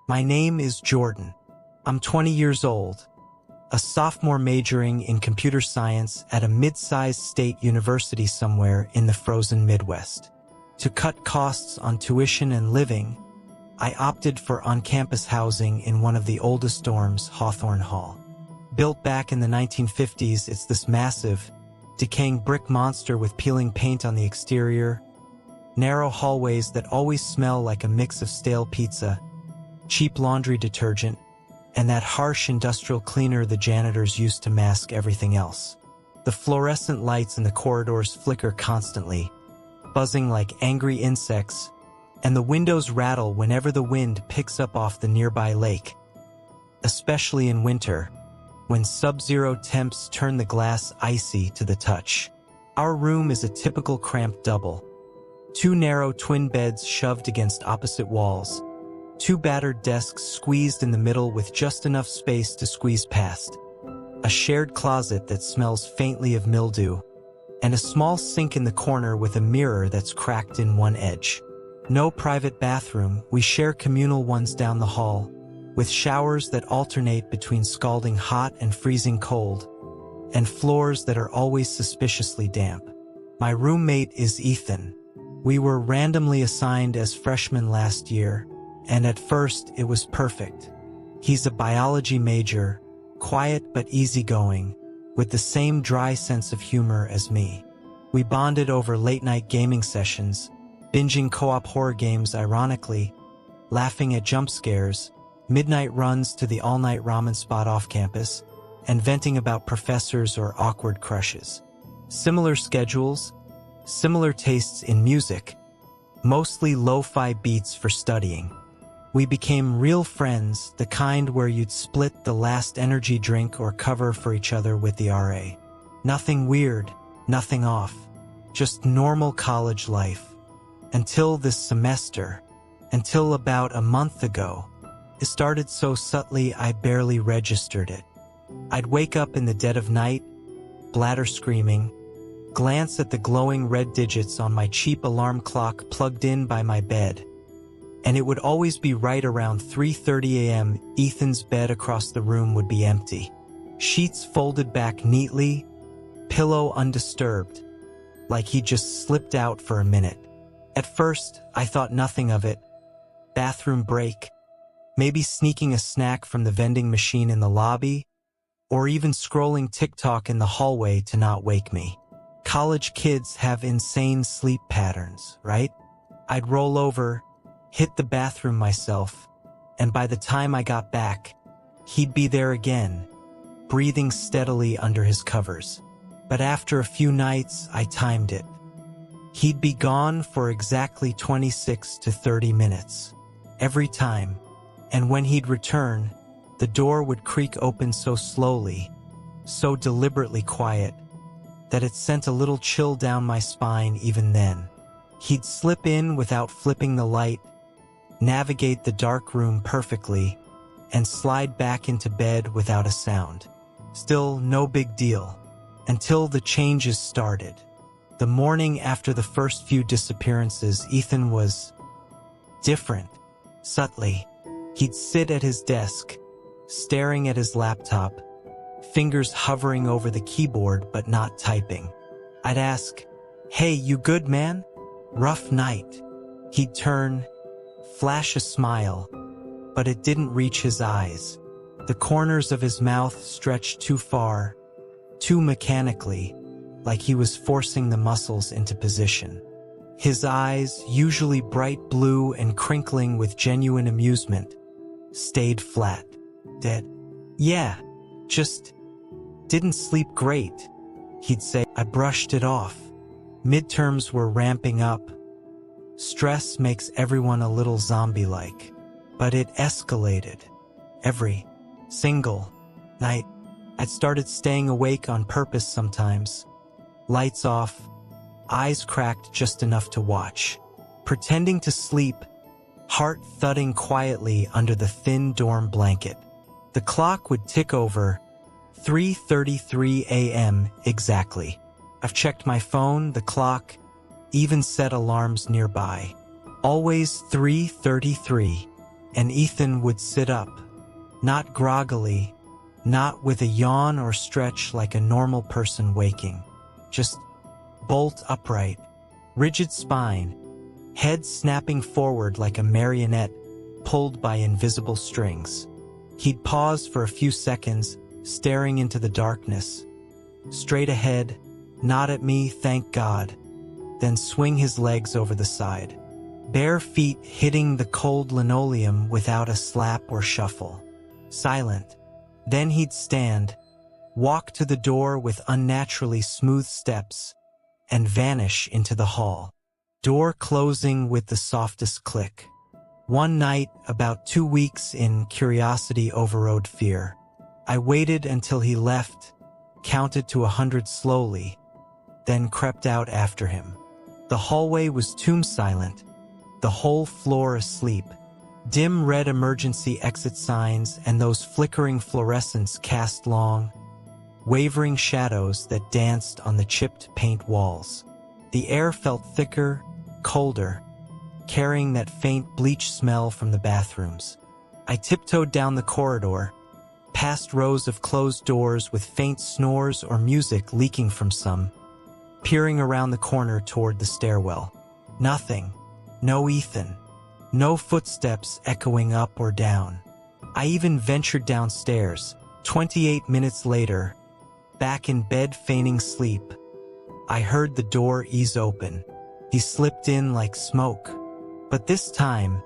My name is Jordan. I'm 20 years old, a sophomore majoring in computer science at a mid-sized state university somewhere in the frozen Midwest. To cut costs on tuition and living, I opted for on-campus housing in one of the oldest dorms, Hawthorne Hall. Built back in the 1950s, it's this massive, decaying brick monster with peeling paint on the exterior, narrow hallways that always smell like a mix of stale pizza, cheap laundry detergent, and that harsh industrial cleaner the janitors used to mask everything else. The fluorescent lights in the corridors flicker constantly, buzzing like angry insects, and the windows rattle whenever the wind picks up off the nearby lake, especially in winter, when sub-zero temps turn the glass icy to the touch. Our room is a typical cramped double. 2 narrow twin beds shoved against opposite walls, 2 battered desks squeezed in the middle with just enough space to squeeze past, a shared closet that smells faintly of mildew, and a small sink in the corner with a mirror that's cracked in one edge. No private bathroom, we share communal ones down the hall, with showers that alternate between scalding hot and freezing cold, and floors that are always suspiciously damp. My roommate is Ethan. We were randomly assigned as freshmen last year, and at first it was perfect. He's a biology major, quiet but easygoing, with the same dry sense of humor as me. We bonded over late-night gaming sessions, binging co-op horror games ironically, laughing at jump scares, midnight runs to the all-night ramen spot off campus, and venting about professors or awkward crushes. Similar schedules, similar tastes in music, mostly lo-fi beats for studying. We became real friends, the kind where you'd split the last energy drink or cover for each other with the RA. Nothing weird, nothing off, just normal college life. Until this semester, until about a month ago. It started so subtly I barely registered it. I'd wake up in the dead of night, bladder screaming, glance at the glowing red digits on my cheap alarm clock plugged in by my bed, and it would always be right around 3:30 a.m. Ethan's bed across the room would be empty. Sheets folded back neatly, pillow undisturbed, like he just slipped out for a minute. At first, I thought nothing of it. Bathroom break, maybe sneaking a snack from the vending machine in the lobby, or even scrolling TikTok in the hallway to not wake me. College kids have insane sleep patterns, right? I'd roll over, hit the bathroom myself, and by the time I got back, he'd be there again, breathing steadily under his covers. But after a few nights, I timed it. He'd be gone for exactly 26 to 30 minutes, every time, and when he'd return, the door would creak open so slowly, so deliberately quiet, that it sent a little chill down my spine even then. He'd slip in without flipping the light, navigate the dark room perfectly, and slide back into bed without a sound. Still no big deal, until the changes started. The morning after the first few disappearances, Ethan was different, subtly. He'd sit at his desk, staring at his laptop, fingers hovering over the keyboard but not typing. I'd ask, "Hey, you good, man? Rough night." He'd turn, flash a smile, but it didn't reach his eyes. The corners of his mouth stretched too far, too mechanically, like he was forcing the muscles into position. His eyes, usually bright blue and crinkling with genuine amusement, stayed flat, dead. "Yeah, just didn't sleep great," he'd say. I brushed it off. Midterms were ramping up. Stress makes everyone a little zombie-like. But it escalated. Every single night, I'd started staying awake on purpose sometimes. Lights off, eyes cracked just enough to watch. Pretending to sleep, heart thudding quietly under the thin dorm blanket. The clock would tick over, 3:33 a.m. exactly. I've checked my phone, the clock, even set alarms nearby. Always 3:33. and Ethan would sit up, not groggily, not with a yawn or stretch like a normal person waking, just bolt upright, rigid spine, head snapping forward like a marionette pulled by invisible strings. He'd pause for a few seconds, staring into the darkness, straight ahead, not at me, thank God, then swing his legs over the side, bare feet hitting the cold linoleum without a slap or shuffle. Silent. Then he'd stand, walk to the door with unnaturally smooth steps, and vanish into the hall, door closing with the softest click. One night, about 2 weeks in, curiosity overrode fear. I waited until he left, counted to 100 slowly, then crept out after him. The hallway was tomb silent, the whole floor asleep. Dim red emergency exit signs and those flickering fluorescents cast long, wavering shadows that danced on the chipped paint walls. The air felt thicker, colder, carrying that faint bleach smell from the bathrooms. I tiptoed down the corridor, past rows of closed doors with faint snores or music leaking from some, peering around the corner toward the stairwell. Nothing. No Ethan. No footsteps echoing up or down. I even ventured downstairs. 28 minutes later, back in bed feigning sleep, I heard the door ease open. He slipped in like smoke. But this time,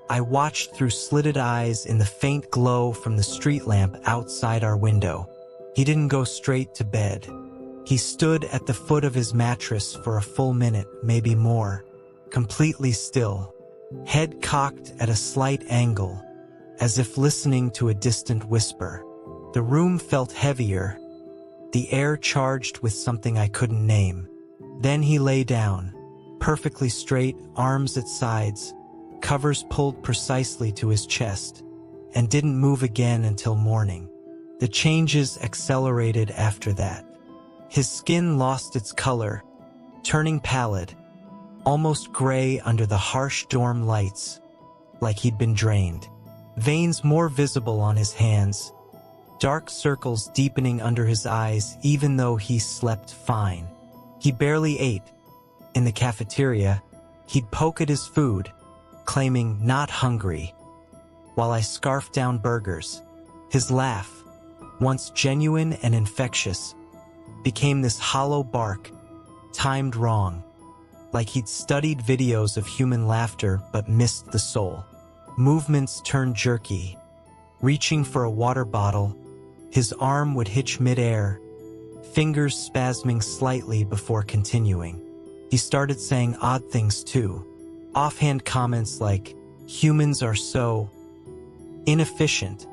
I watched through slitted eyes in the faint glow from the street lamp outside our window. He didn't go straight to bed. He stood at the foot of his mattress for a full minute, maybe more, completely still, head cocked at a slight angle, as if listening to a distant whisper. The room felt heavier, the air charged with something I couldn't name. Then he lay down, perfectly straight, arms at sides, covers pulled precisely to his chest, and didn't move again until morning. The changes accelerated after that. His skin lost its color, turning pallid, almost gray under the harsh dorm lights, like he'd been drained. Veins more visible on his hands, dark circles deepening under his eyes even though he slept fine. He barely ate. In the cafeteria, he'd poke at his food, claiming not hungry, while I scarfed down burgers. His laugh, once genuine and infectious, became this hollow bark, timed wrong, like he'd studied videos of human laughter but missed the soul. Movements turned jerky. Reaching for a water bottle, his arm would hitch midair, fingers spasming slightly before continuing. He started saying odd things too. Offhand comments like, "Humans are so inefficient,"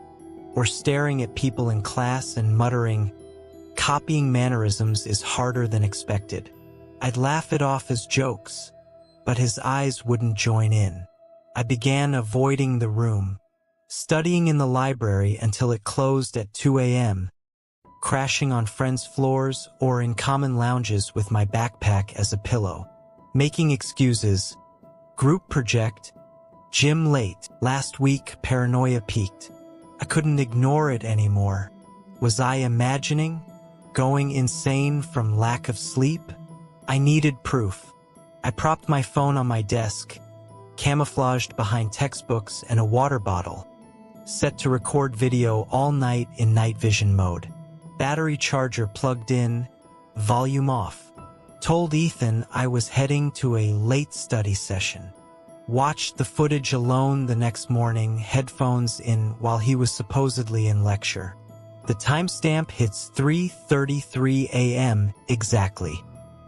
or staring at people in class and muttering, "Copying mannerisms is harder than expected." I'd laugh it off as jokes, but his eyes wouldn't join in. I began avoiding the room, studying in the library until it closed at 2 a.m., crashing on friends' floors or in common lounges with my backpack as a pillow, making excuses. Group project, gym late, last week paranoia peaked. I couldn't ignore it anymore. Was I imagining? Going insane from lack of sleep? I needed proof. I propped my phone on my desk, camouflaged behind textbooks and a water bottle, set to record video all night in night vision mode. Battery charger plugged in, volume off. Told Ethan I was heading to a late study session. Watched the footage alone the next morning, headphones in while he was supposedly in lecture. The timestamp hits 3:33 a.m. exactly.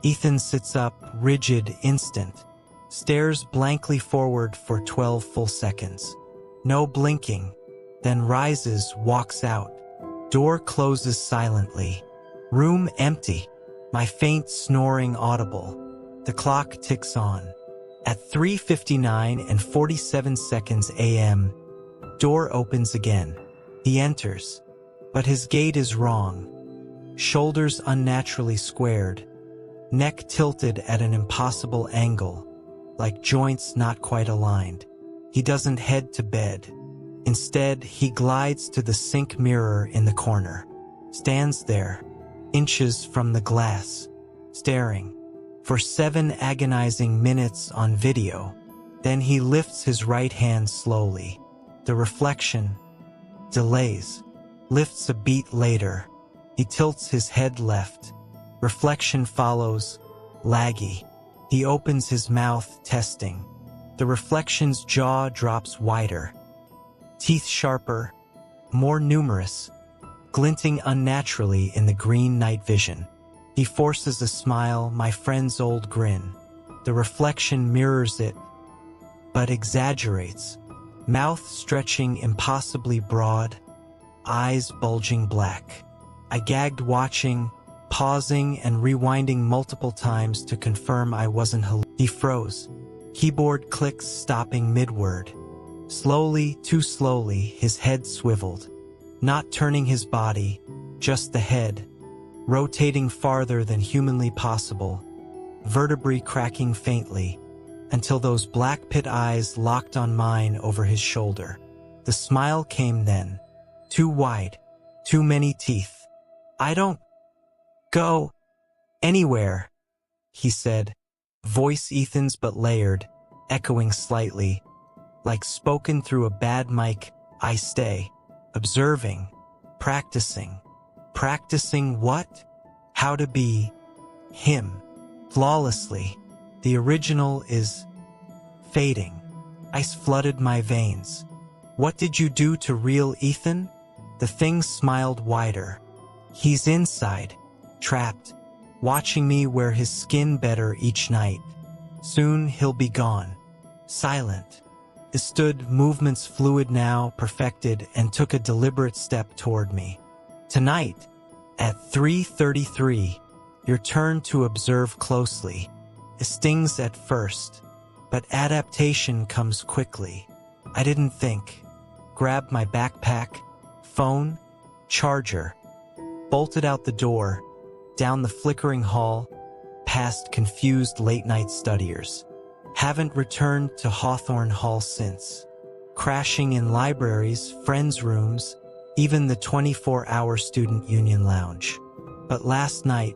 Ethan sits up, rigid, instant. Stares blankly forward for 12 full seconds. No blinking. Then rises, walks out. Door closes silently. Room empty. My faint snoring audible. The clock ticks on. At 3:59 and 47 seconds a.m., door opens again. He enters, but his gait is wrong. Shoulders unnaturally squared, neck tilted at an impossible angle, like joints not quite aligned. He doesn't head to bed. Instead, he glides to the sink mirror in the corner, stands there, inches from the glass, staring, for 7 agonizing minutes on video. Then he lifts his right hand slowly. The reflection delays, lifts a beat later. He tilts his head left. Reflection follows, laggy. He opens his mouth, testing. The reflection's jaw drops wider, teeth sharper, more numerous, glinting unnaturally in the green night vision. He forces a smile, my friend's old grin. The reflection mirrors it, but exaggerates, mouth stretching impossibly broad, eyes bulging black. I gagged watching, pausing and rewinding multiple times to confirm I wasn't He froze. Keyboard clicks stopping mid-word. Slowly, too slowly, his head swiveled. Not turning his body, just the head, rotating farther than humanly possible, vertebrae cracking faintly, until those black pit eyes locked on mine over his shoulder. The smile came then. Too wide, too many teeth. I don't go anywhere, he said, voice Ethan's but layered, echoing slightly, like spoken through a bad mic. I stay, observing, practicing. Practicing what? How to be him, flawlessly. The original is fading. Ice flooded my veins. What did you do to real Ethan? The thing smiled wider. He's inside, trapped, watching me wear his skin better each night. Soon he'll be gone. Silent. He stood, movements fluid now, perfected, and took a deliberate step toward me. Tonight, at 3:33, your turn to observe closely. It stings at first, but adaptation comes quickly. I didn't think. Grabbed my backpack, phone, charger, bolted out the door, down the flickering hall, past confused late-night studiers. Haven't returned to Hawthorne Hall since. Crashing in libraries, friends' rooms, even the 24-hour student union lounge. But last night,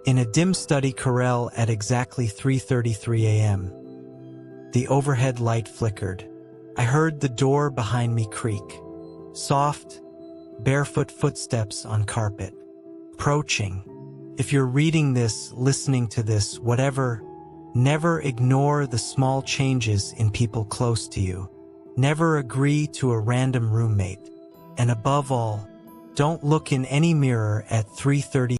in a dim study corral at exactly 3:33 a.m., the overhead light flickered. I heard the door behind me creak. Soft, barefoot footsteps on carpet. Approaching. If you're reading this, listening to this, whatever, never ignore the small changes in people close to you. Never agree to a random roommate. And above all, don't look in any mirror at 3:30.